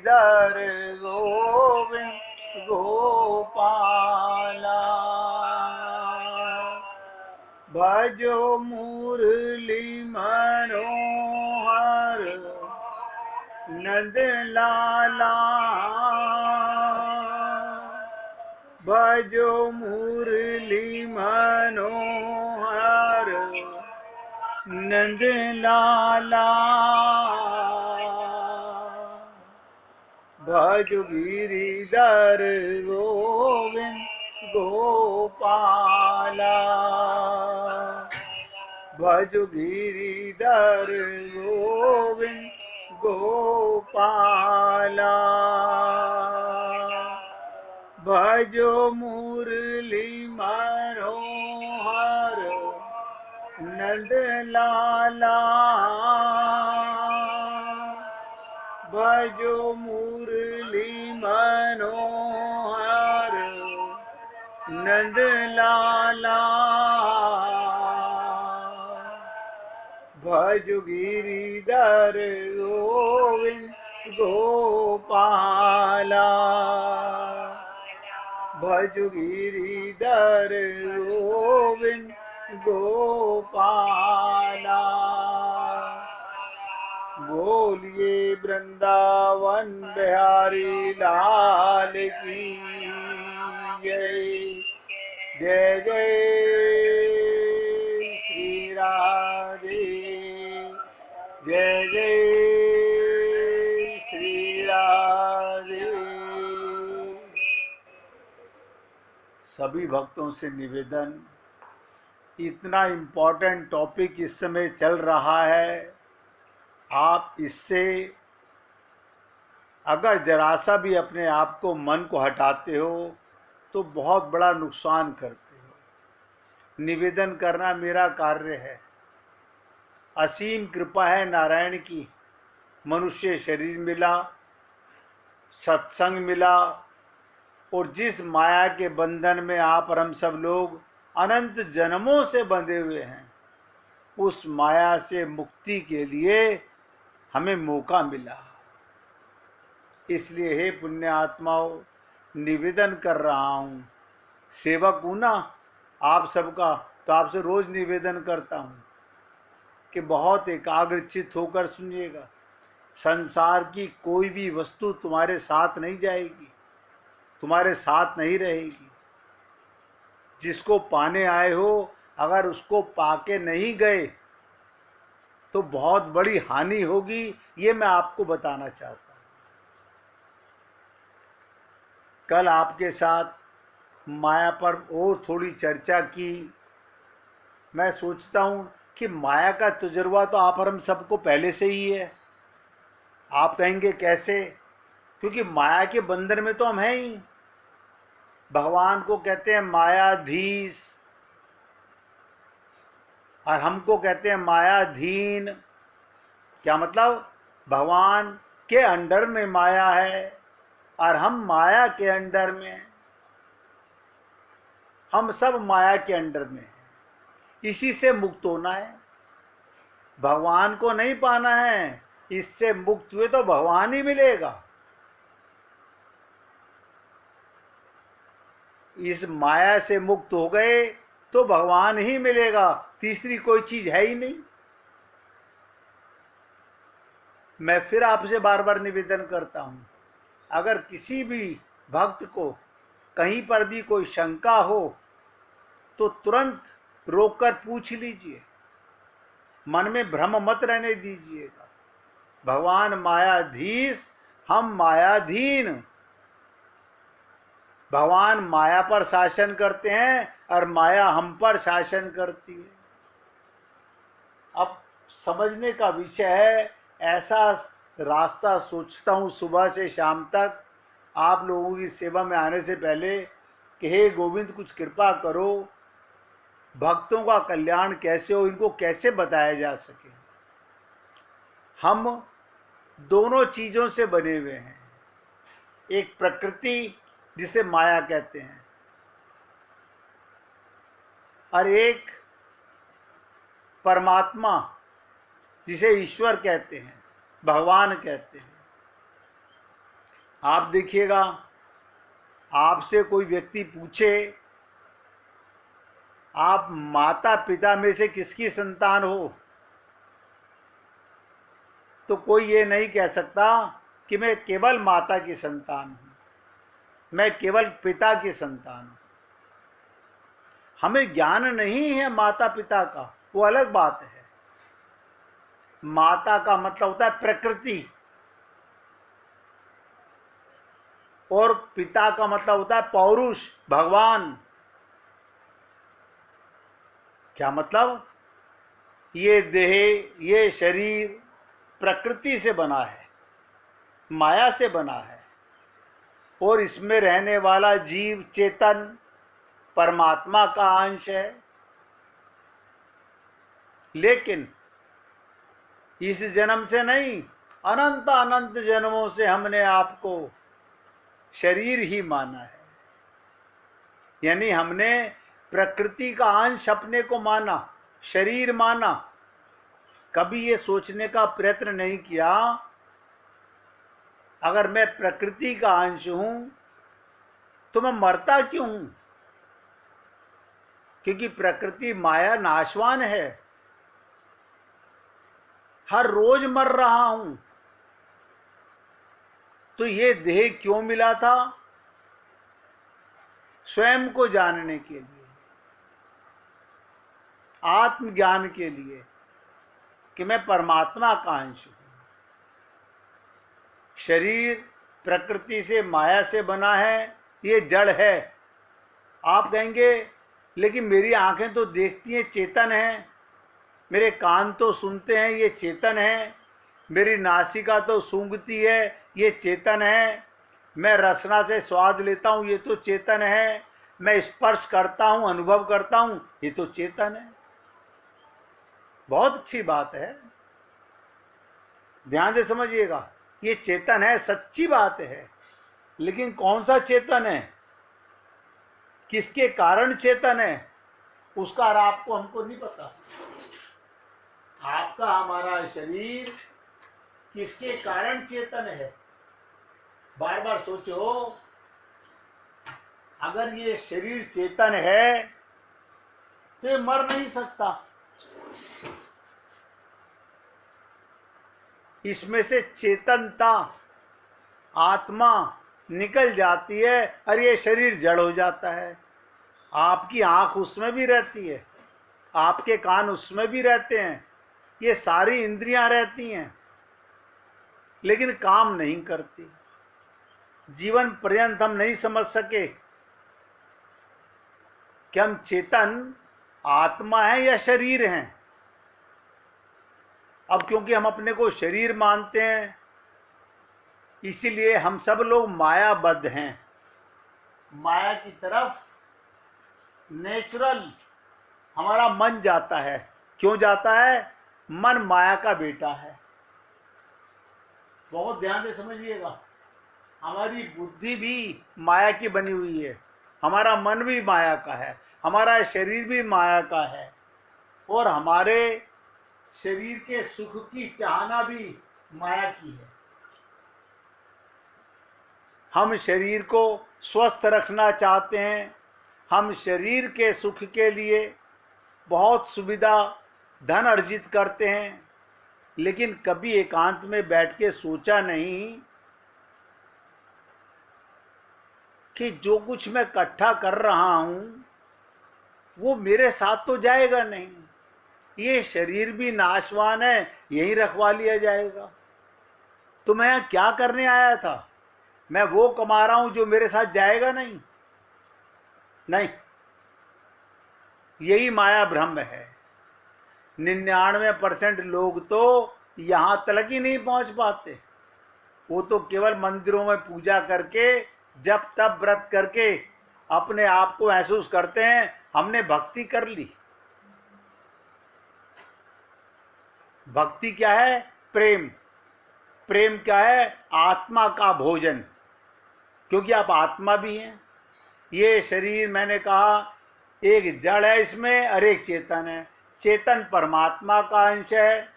गिरिधर गोविंद गोपाला। भजो मुरली मनोहर नंद लाला। भजो मुरली मनोहर नंद लाला। भज गिरिधर गोविंद गोपाला। भज गिरिधर गोविंद गोपाला। भजो मुरली मनोहर नंद लाला। भजो मुरली मनोहर नंद लाला। भज गिरिधर गोविंद गोपाला। भज गिरिधर गोविंद गोपाला। बोलिए वृंदावन बिहारी लाल की जय। जय जय श्री राधे। जय जय श्री राधे। सभी भक्तों से निवेदन, इतना इम्पोर्टेंट टॉपिक इस समय चल रहा है, आप इससे अगर जरा सा भी अपने आप को मन को हटाते हो तो बहुत बड़ा नुकसान करते हो। निवेदन करना मेरा कार्य है। असीम कृपा है नारायण की, मनुष्य शरीर मिला, सत्संग मिला, और जिस माया के बंधन में आप और हम सब लोग अनंत जन्मों से बंधे हुए हैं, उस माया से मुक्ति के लिए हमें मौका मिला। इसलिए हे पुण्य आत्माओं, निवेदन कर रहा हूँ, सेवक हूँ ना आप सबका, तो आपसे रोज निवेदन करता हूँ कि बहुत एकाग्रचित होकर सुनिएगा। संसार की कोई भी वस्तु तुम्हारे साथ नहीं जाएगी, तुम्हारे साथ नहीं रहेगी। जिसको पाने आए हो, अगर उसको पाके नहीं गए तो बहुत बड़ी हानि होगी, ये मैं आपको बताना चाहता हूँ। कल आपके साथ माया पर और थोड़ी चर्चा की। मैं सोचता हूँ कि माया का तजुर्बा तो आप और हम सबको पहले से ही है। आप कहेंगे कैसे? क्योंकि माया के बंधन में तो हम हैं ही। भगवान को कहते हैं मायाधीश और हमको कहते हैं मायाधीन। क्या मतलब? भगवान के अंडर में माया है और हम माया के अंडर में हैं। हम सब माया के अंडर में हैं। इसी से मुक्त होना है, भगवान को नहीं पाना है। इससे मुक्त हुए तो भगवान ही मिलेगा। इस माया से मुक्त हो गए तो भगवान ही मिलेगा, तीसरी कोई चीज है ही नहीं। मैं फिर आपसे बार बार निवेदन करता हूं, अगर किसी भी भक्त को कहीं पर भी कोई शंका हो तो तुरंत रोककर पूछ लीजिए, मन में भ्रम मत रहने दीजिएगा। भगवान मायाधीश, हम मायाधीन। भगवान माया पर शासन करते हैं और माया हम पर शासन करती है। अब समझने का विषय है। ऐसा रास्ता सोचता हूँ सुबह से शाम तक आप लोगों की सेवा में आने से पहले कि हे गोविंद, कुछ कृपा करो, भक्तों का कल्याण कैसे हो, इनको कैसे बताया जा सके। हम दोनों चीज़ों से बने हुए हैं, एक प्रकृति जिसे माया कहते हैं और एक परमात्मा जिसे ईश्वर कहते हैं, भगवान कहते हैं। आप देखिएगा, आपसे कोई व्यक्ति पूछे आप माता पिता में से किसकी संतान हो, तो कोई ये नहीं कह सकता कि मैं केवल माता की संतान हूं, मैं केवल पिता की संतान हूं। हमें ज्ञान नहीं है माता पिता का, वो अलग बात है। माता का मतलब होता है प्रकृति, और पिता का मतलब होता है पौरुष, भगवान। क्या मतलब? ये देह, ये शरीर प्रकृति से बना है, माया से बना है, और इसमें रहने वाला जीव चेतन परमात्मा का अंश है। लेकिन इस जन्म से नहीं, अनंत अनंत जन्मों से हमने आपको शरीर ही माना है। यानी हमने प्रकृति का अंश अपने को माना, शरीर माना। कभी ये सोचने का प्रयत्न नहीं किया अगर मैं प्रकृति का अंश हूं तो मैं मरता क्यों हूं? क्योंकि प्रकृति माया नाशवान है, हर रोज मर रहा हूं। तो ये देह क्यों मिला था? स्वयं को जानने के लिए, आत्मज्ञान के लिए कि मैं परमात्मा का अंश हूं। शरीर प्रकृति से, माया से बना है, ये जड़ है। आप कहेंगे लेकिन मेरी आंखें तो देखती हैं, चेतन है, मेरे कान तो सुनते हैं, ये चेतन है, मेरी नासिका तो सूंघती है, ये चेतन है, मैं रसना से स्वाद लेता हूँ, ये तो चेतन है, मैं स्पर्श करता हूँ, अनुभव करता हूँ, ये तो चेतन है। बहुत अच्छी बात है, ध्यान से समझिएगा, ये चेतन है, सच्ची बात है। लेकिन कौन सा चेतन है, किसके कारण चेतन है, उसका और आपको हमको नहीं पता। आपका हमारा शरीर किसके कारण चेतन है? बार बार सोचो, अगर ये शरीर चेतन है तो ये मर नहीं सकता। इसमें से चेतनता, आत्मा निकल जाती है और ये शरीर जड़ हो जाता है। आपकी आंख उसमें भी रहती है, आपके कान उसमें भी रहते हैं, ये सारी इंद्रियां रहती हैं, लेकिन काम नहीं करती। जीवन पर्यंत हम नहीं समझ सके कि हम चेतन आत्मा है या शरीर हैं। अब क्योंकि हम अपने को शरीर मानते हैं, इसीलिए हम सब लोग मायाबद्ध हैं। माया की तरफ नेचुरल हमारा मन जाता है। क्यों जाता है? मन माया का बेटा है। बहुत ध्यान से समझिएगा, हमारी बुद्धि भी माया की बनी हुई है, हमारा मन भी माया का है, हमारा शरीर भी माया का है, और हमारे शरीर के सुख की चाहना भी माया की है। हम शरीर को स्वस्थ रखना चाहते हैं, हम शरीर के सुख के लिए बहुत सुविधा धन अर्जित करते हैं, लेकिन कभी एकांत में बैठ के सोचा नहीं कि जो कुछ मैं इकट्ठा कर रहा हूं वो मेरे साथ तो जाएगा नहीं। ये शरीर भी नाशवान है, यहीं रखवा लिया जाएगा। तो मैं यहाँ क्या करने आया था? मैं वो कमा रहा हूं जो मेरे साथ जाएगा नहीं। नहीं, यही माया भ्रम है। 99% लोग तो यहां तक ही नहीं पहुंच पाते। वो तो केवल मंदिरों में पूजा करके, जब तब व्रत करके अपने आप को महसूस करते हैं हमने भक्ति कर ली। भक्ति क्या है? प्रेम। प्रेम क्या है? आत्मा का भोजन, क्योंकि आप आत्मा भी हैं। ये शरीर मैंने कहा एक जड़ है इसमें और एक चेतन है। चेतन परमात्मा का अंश है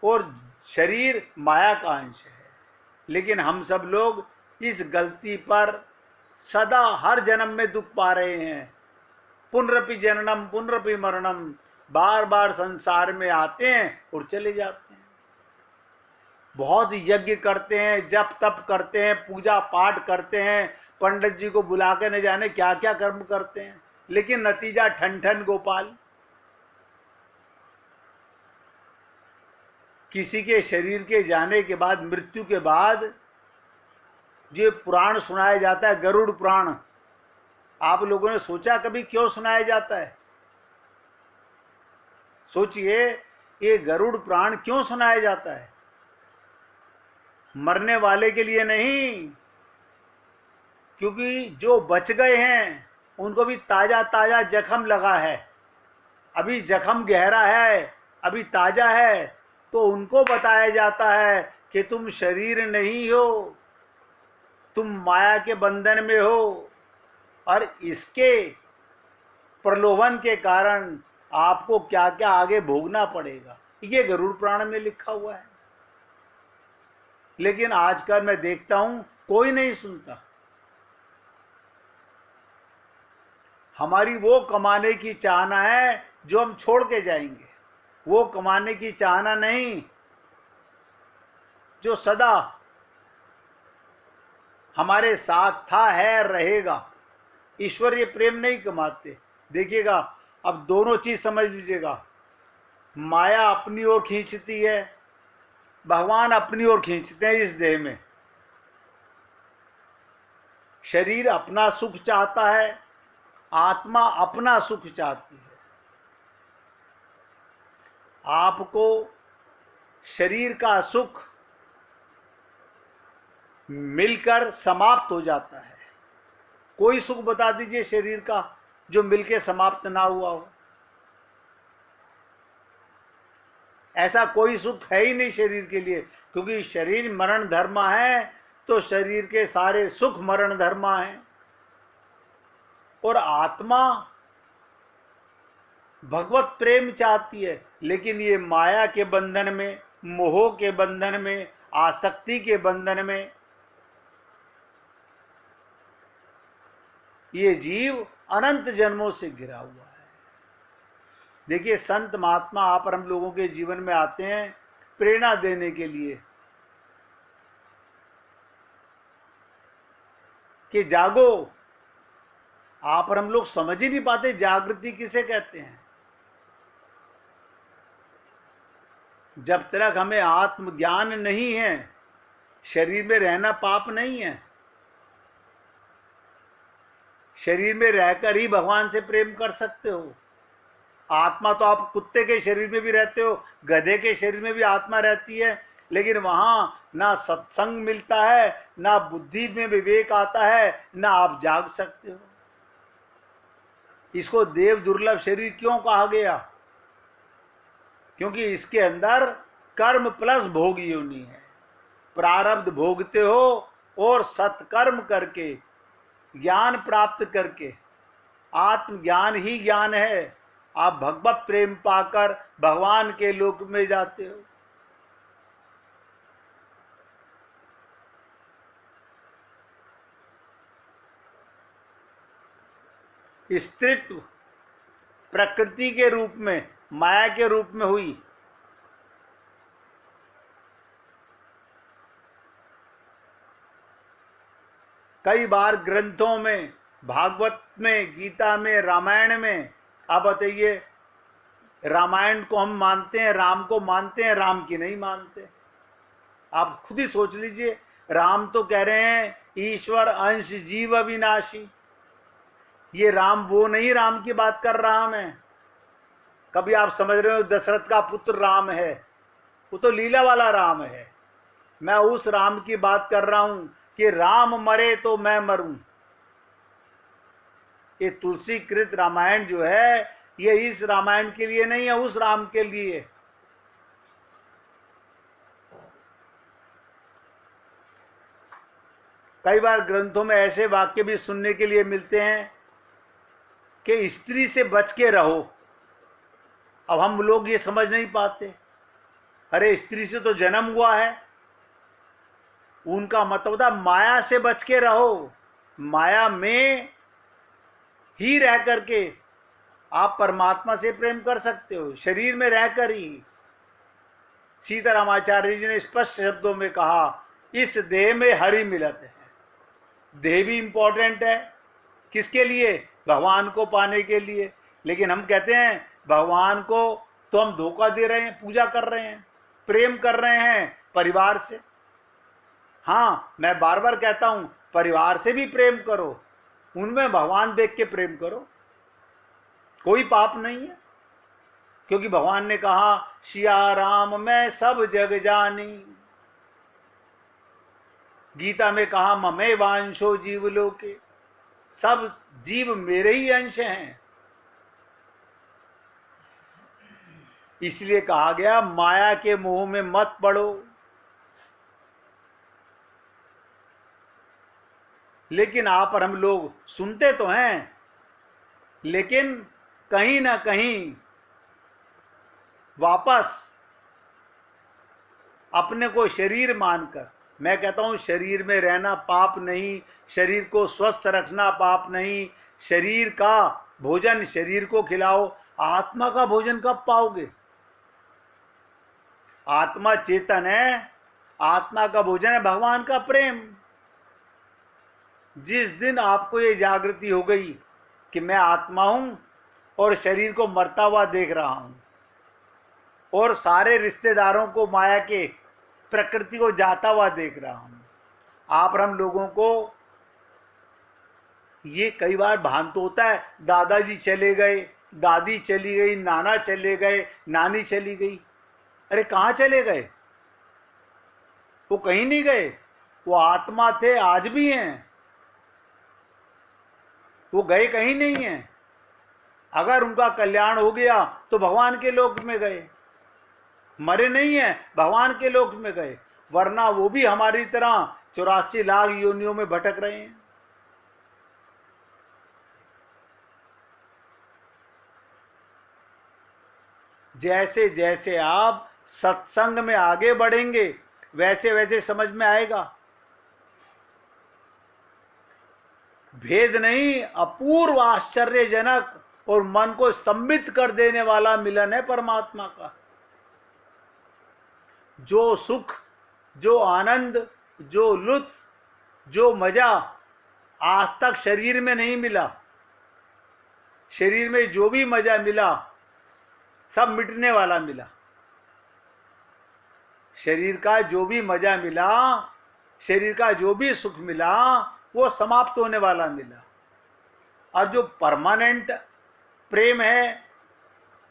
और शरीर माया का अंश है। लेकिन हम सब लोग इस गलती पर सदा हर जन्म में दुख पा रहे हैं। पुनरपि जननम पुनरपि मरणम, बार बार संसार में आते हैं और चले जाते हैं। बहुत यज्ञ करते हैं, जप तप करते हैं, पूजा पाठ करते हैं, पंडित जी को बुला के न जाने क्या क्या कर्म करते हैं, लेकिन नतीजा ठन ठन गोपाल। किसी के शरीर के जाने के बाद, मृत्यु के बाद जो पुराण सुनाया जाता है, गरुड़ पुराण, आप लोगों ने सोचा कभी क्यों सुनाया जाता है? सोचिए, ये गरुड़ पुराण क्यों सुनाया जाता है? मरने वाले के लिए नहीं, क्योंकि जो बच गए हैं उनको भी ताजा ताजा जख्म लगा है, अभी जख्म गहरा है, अभी ताजा है, तो उनको बताया जाता है कि तुम शरीर नहीं हो, तुम माया के बंधन में हो, और इसके प्रलोभन के कारण आपको क्या क्या आगे भोगना पड़ेगा। ये गरुड़ पुराण में लिखा हुआ है, लेकिन आजकल मैं देखता हूं कोई नहीं सुनता। हमारी वो कमाने की चाहना है जो हम छोड़ के जाएंगे, वो कमाने की चाहना नहीं जो सदा हमारे साथ था, है, रहेगा। ईश्वरीय प्रेम नहीं कमाते। देखिएगा, अब दोनों चीज समझ लीजिएगा, माया अपनी ओर खींचती है, भगवान अपनी ओर खींचते हैं। इस देह में शरीर अपना सुख चाहता है, आत्मा अपना सुख चाहती है। आपको शरीर का सुख मिलकर समाप्त हो जाता है। कोई सुख बता दीजिए शरीर का जो मिलके समाप्त ना हुआ हो। ऐसा कोई सुख है ही नहीं शरीर के लिए, क्योंकि शरीर मरण धर्मा है, तो शरीर के सारे सुख मरण धर्मा है। और आत्मा भगवत प्रेम चाहती है, लेकिन ये माया के बंधन में, मोह के बंधन में, आसक्ति के बंधन में ये जीव अनंत जन्मों से घिरा हुआ है। देखिए, संत महात्मा आप और हम लोगों के जीवन में आते हैं प्रेरणा देने के लिए कि जागो। आप और हम लोग समझ ही नहीं पाते जागृति किसे कहते हैं। जब तक हमें आत्मज्ञान नहीं है, शरीर में रहना पाप नहीं है। शरीर में रहकर ही भगवान से प्रेम कर सकते हो। आत्मा तो आप कुत्ते के शरीर में भी रहते हो, गधे के शरीर में भी आत्मा रहती है, लेकिन वहां ना सत्संग मिलता है, ना बुद्धि में विवेक आता है, ना आप जाग सकते हो। इसको देव दुर्लभ शरीर क्यों कहा गया? क्योंकि इसके अंदर कर्म प्लस भोग योनि है। प्रारब्ध भोगते हो और सत्कर्म करके, ज्ञान प्राप्त करके, आत्मज्ञान ही ज्ञान है, आप भगवत प्रेम पाकर भगवान के लोक में जाते हो। स्त्रीत्व प्रकृति के रूप में, माया के रूप में हुई। कई बार ग्रंथों में, भागवत में, गीता में, रामायण में, आप बताइए, रामायण को हम मानते हैं, राम को मानते हैं, राम की नहीं मानते। आप खुद ही सोच लीजिए, राम तो कह रहे हैं ईश्वर अंश जीव अविनाशी। ये राम वो नहीं, राम की बात कर रहा मैं। कभी आप समझ रहे हो दशरथ का पुत्र राम है, वो तो लीला वाला राम है। मैं उस राम की बात कर रहा हूं कि राम मरे तो मैं मरूं। ये तुलसी कृत रामायण जो है, ये इस रामायण के लिए नहीं है, उस राम के लिए। कई बार ग्रंथों में ऐसे वाक्य भी सुनने के लिए मिलते हैं कि स्त्री से बच के रहो। अब हम लोग ये समझ नहीं पाते, अरे स्त्री से तो जन्म हुआ है, उनका मतलब था माया से बच के रहो, माया में ही रह करके आप परमात्मा से प्रेम कर सकते हो, शरीर में रहकर ही। सीतारामाचार्य जी ने स्पष्ट शब्दों में कहा, इस देह में हरि मिलत है। देह भी इंपॉर्टेंट है, किसके लिए? भगवान को पाने के लिए। लेकिन हम कहते हैं भगवान को तो हम धोखा दे रहे हैं, पूजा कर रहे हैं, प्रेम कर रहे हैं परिवार से। हाँ, मैं बार बार कहता हूं परिवार से भी प्रेम करो, उनमें भगवान देख के प्रेम करो, कोई पाप नहीं है। क्योंकि भगवान ने कहा, सिया राम मैं सब जग जानी। गीता में कहा, ममे वांशो जीव लोके, सब जीव मेरे ही अंश हैं। इसलिए कहा गया माया के मोह में मत पड़ो। लेकिन आप और हम लोग सुनते तो हैं, लेकिन कहीं ना कहीं वापस अपने को शरीर मानकर, मैं कहता हूं शरीर में रहना पाप नहीं, शरीर को स्वस्थ रखना पाप नहीं, शरीर का भोजन शरीर को खिलाओ, आत्मा का भोजन कब पाओगे? आत्मा चेतन है, आत्मा का भोजन है भगवान का प्रेम। जिस दिन आपको ये जागृति हो गई कि मैं आत्मा हूं और शरीर को मरता हुआ देख रहा हूं और सारे रिश्तेदारों को माया के प्रकृति को जाता हुआ देख रहा हूं, आप और हम लोगों को ये कई बार भान तो होता है, दादाजी चले गए, दादी चली गई, नाना चले गए, नानी चली गई। अरे कहाँ चले गए? वो कहीं नहीं गए, वो आत्मा थे, आज भी हैं, वो गए कहीं नहीं हैं। अगर उनका कल्याण हो गया तो भगवान के लोक में गए, मरे नहीं हैं, भगवान के लोक में गए, वरना वो भी हमारी तरह 84 लाख योनियों में भटक रहे हैं। जैसे जैसे आप सत्संग में आगे बढ़ेंगे वैसे वैसे समझ में आएगा, भेद नहीं, अपूर्व आश्चर्यजनक और मन को स्तंभित कर देने वाला मिलन है परमात्मा का। जो सुख, जो आनंद, जो लुत्फ, जो मजा आज तक शरीर में नहीं मिला, शरीर में जो भी मजा मिला सब मिटने वाला मिला। शरीर का जो भी मजा मिला, शरीर का जो भी सुख मिला, वो समाप्त होने वाला मिला। और जो परमानेंट प्रेम है,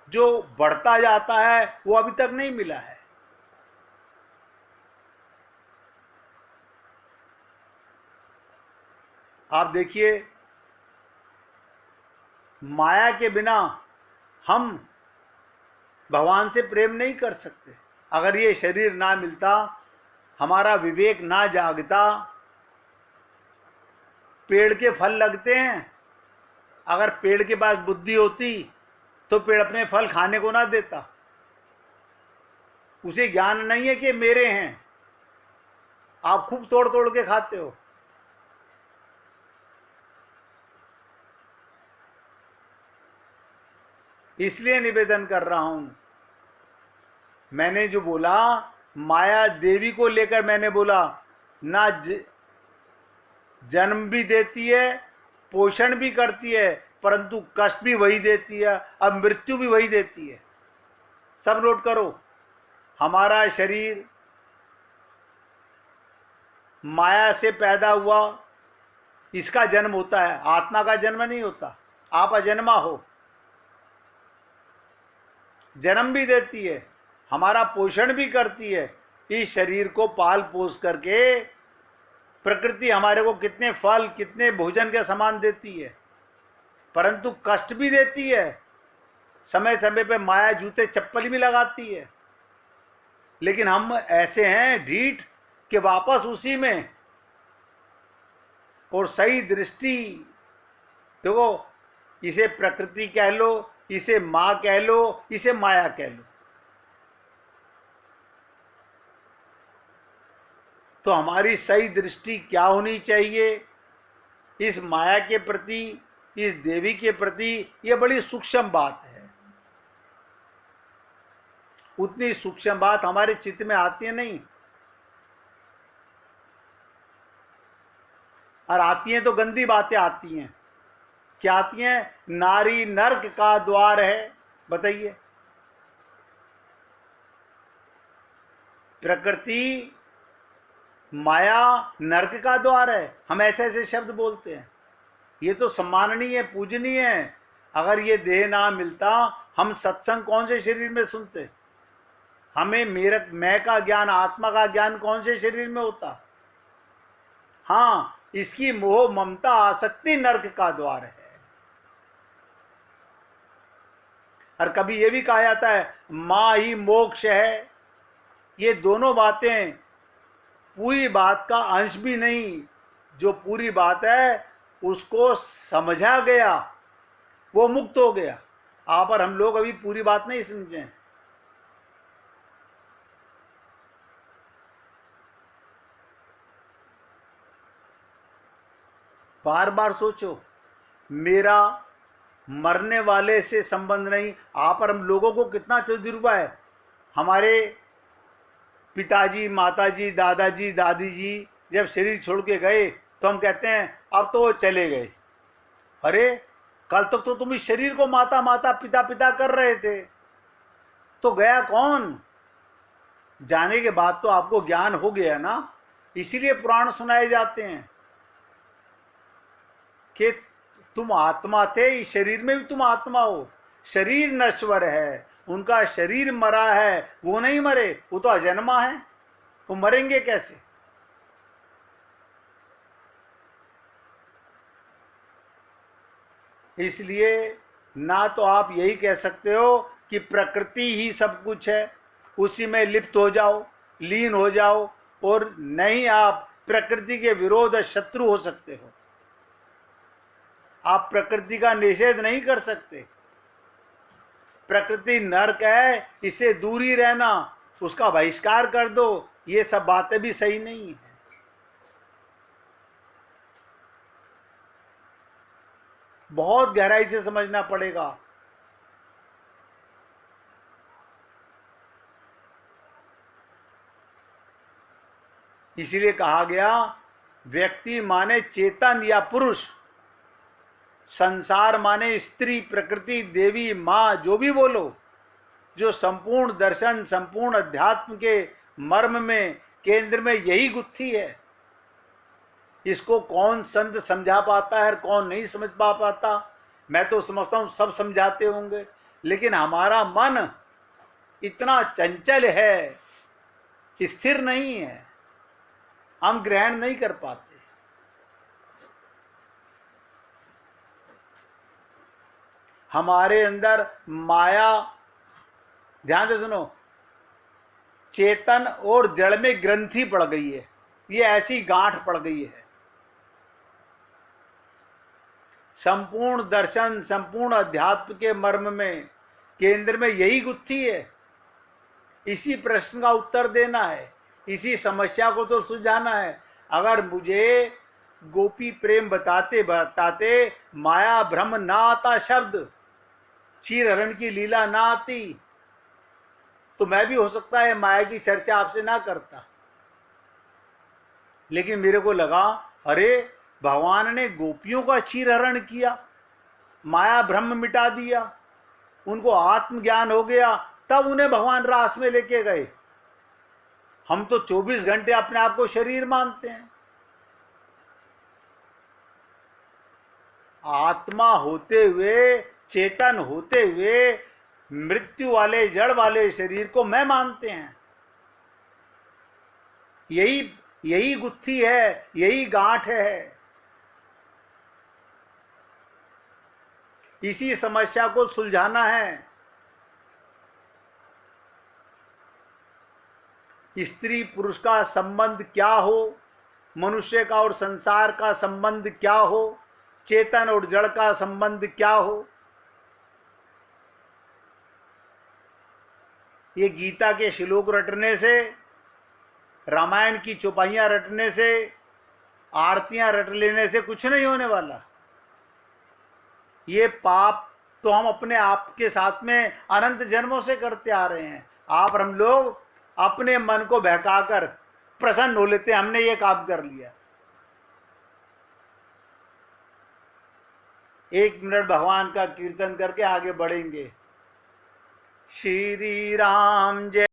जो बढ़ता जाता है, वो अभी तक नहीं मिला है। आप देखिए, माया के बिना हम भगवान से प्रेम नहीं कर सकते। अगर ये शरीर ना मिलता, हमारा विवेक ना जागता, पेड़ के फल लगते हैं, अगर पेड़ के पास बुद्धि होती तो पेड़ अपने फल खाने को ना देता। उसे ज्ञान नहीं है कि मेरे हैं, आप खूब तोड़ तोड़ के खाते हो। इसलिए निवेदन कर रहा हूं, मैंने जो बोला माया देवी को लेकर मैंने बोला, ना जन्म भी देती है, पोषण भी करती है, परंतु कष्ट भी वही देती है, अब मृत्यु भी वही देती है। सब नोट करो, हमारा शरीर माया से पैदा हुआ, इसका जन्म होता है, आत्मा का जन्म नहीं होता। आप अजन्मा हो, जन्म भी देती है, हमारा पोषण भी करती है। इस शरीर को पाल पोस करके प्रकृति हमारे को कितने फल, कितने भोजन के सामान देती है, परंतु कष्ट भी देती है। समय समय पे माया जूते चप्पल भी लगाती है। लेकिन हम ऐसे हैं ढीठ कि वापस उसी में। और सही दृष्टि, देखो, इसे प्रकृति कह लो, इसे मां कह लो, इसे माया कह लो, तो हमारी सही दृष्टि क्या होनी चाहिए इस माया के प्रति, इस देवी के प्रति? यह बड़ी सूक्ष्म बात है। उतनी सूक्ष्म बात हमारे चित्त में आती है नहीं, और आती हैं तो गंदी बातें आती हैं। क्या आती हैं? नारी नर्क का द्वार है। बताइए, प्रकृति माया नर्क का द्वार है। हम ऐसे ऐसे शब्द बोलते हैं। ये तो सम्माननीय है, पूजनीय है। अगर ये देह ना मिलता, हम सत्संग कौन से शरीर में सुनते? हमें मैं का ज्ञान, आत्मा का ज्ञान कौन से शरीर में होता? हाँ, इसकी मोह ममता आसक्ति नर्क का द्वार है। और कभी यह भी कहा जाता है मां ही मोक्ष है। ये दोनों बातें पूरी बात का अंश भी नहीं। जो पूरी बात है उसको समझा गया वो मुक्त हो गया। आप और हम लोग अभी पूरी बात नहीं समझे। बार बार सोचो, मेरा मरने वाले से संबंध नहीं। आप और हम लोगों को कितना तजुर्बा है। हमारे पिताजी, माताजी, दादाजी, दादी जी जब शरीर छोड़ के गए तो हम कहते हैं अब तो वो चले गए। अरे कल तक तो तुम इस शरीर को माता माता पिता पिता कर रहे थे, तो गया कौन? जाने के बाद तो आपको ज्ञान हो गया ना। इसीलिए पुराण सुनाए जाते हैं कि तुम आत्मा थे, इस शरीर में भी तुम आत्मा हो। शरीर नश्वर है, उनका शरीर मरा है, वो नहीं मरे, वो तो अजन्मा है, वो मरेंगे कैसे? इसलिए ना तो आप यही कह सकते हो कि प्रकृति ही सब कुछ है, उसी में लिप्त हो जाओ, लीन हो जाओ, और नहीं आप प्रकृति के विरोध शत्रु हो सकते हो। आप प्रकृति का निषेध नहीं कर सकते। प्रकृति नरक है, इससे दूर ही रहना, उसका बहिष्कार कर दो, ये सब बातें भी सही नहीं है। बहुत गहराई से समझना पड़ेगा। इसीलिए कहा गया व्यक्ति माने चेतन या पुरुष, संसार माने स्त्री, प्रकृति, देवी, माँ, जो भी बोलो, जो संपूर्ण दर्शन, संपूर्ण अध्यात्म के मर्म में, केंद्र में यही गुत्थी है। इसको कौन संत समझा पाता है और कौन नहीं समझ पाता? मैं तो समझता हूँ सब समझाते होंगे, लेकिन हमारा मन इतना चंचल है, स्थिर नहीं है, हम ग्रहण नहीं कर पाते। हमारे अंदर माया, ध्यान से सुनो, चेतन और जड़ में ग्रंथि पड़ गई है। ये ऐसी गांठ पड़ गई है। संपूर्ण दर्शन, संपूर्ण अध्यात्म के मर्म में, केंद्र में यही गुत्थी है। इसी प्रश्न का उत्तर देना है, इसी समस्या को तो सुलझाना है। अगर मुझे गोपी प्रेम बताते बताते माया भ्रम ना आता, शब्द क्षीरहरण की लीला ना आती, तो मैं भी हो सकता है माया की चर्चा आपसे ना करता। लेकिन मेरे को लगा अरे भगवान ने गोपियों का क्षीरहरण किया, माया भ्रम मिटा दिया, उनको आत्मज्ञान हो गया, तब उन्हें भगवान रास में लेके गए। हम तो 24 घंटे अपने आप को शरीर मानते हैं। आत्मा होते हुए, चेतन होते हुए, मृत्यु वाले जड़ वाले शरीर को मैं मानते हैं। यही गुत्थी है, यही गांठ है। इसी समस्या को सुलझाना है। स्त्री पुरुष का संबंध क्या हो, मनुष्य का और संसार का संबंध क्या हो, चेतन और जड़ का संबंध क्या हो, ये गीता के श्लोक रटने से, रामायण की चौपाइयाँ रटने से, आरतियां रट लेने से कुछ नहीं होने वाला। ये पाप तो हम अपने आप के साथ में अनंत जन्मों से करते आ रहे हैं। आप और हम लोग अपने मन को बहकाकर प्रसन्न हो लेते हैं, हमने ये काम कर लिया। 1 मिनट भगवान का कीर्तन करके आगे बढ़ेंगे। श्री राम जय